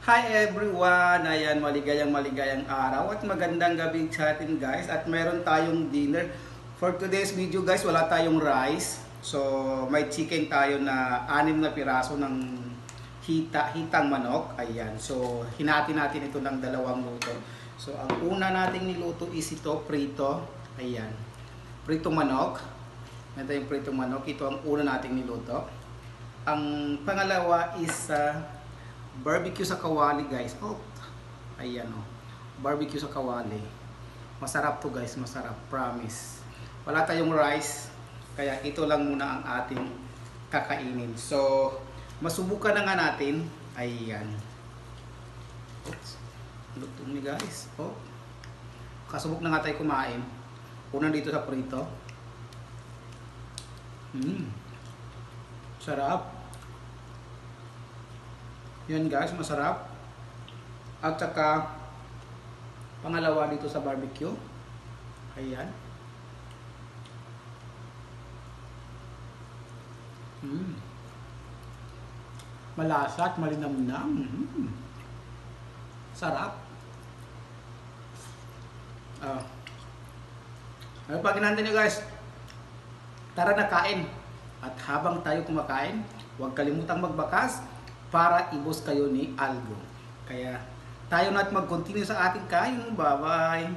Hi everyone! Ayan, maligayang araw at magandang gabi sa atin guys. At meron tayong dinner. For today's video guys, wala tayong rice. So, may chicken tayo na 6 na piraso ng hitang manok. Ayan, so hinati natin ito ng 2 luto. So, ang una nating niluto is ito, prito. Ayan, prito manok. Ito yung prito manok. Ito ang una nating niluto. Ang pangalawa is barbecue sa kawali guys. Oh, ayan oh. Barbecue sa kawali. Masarap to guys, masarap. Promise. Wala tayong rice. Kaya ito lang muna ang ating kakainin. So, masubukan na nga natin. Ayan. Oops. Luto ni guys. Oh. Kasubok na nga tayo kumain. Una dito sa prito. Sarap. Yan guys, masarap. At saka pangalawa dito sa barbecue. Ayan. Malasa at malinamnam. Sarap. Ano pa ginahantay nyo guys? Tara na kain. At habang tayo kumakain, huwag kalimutang magbakas para ibos kayo ni Algo. Kaya tayo na't mag-continue sa ating kain. Bye-bye!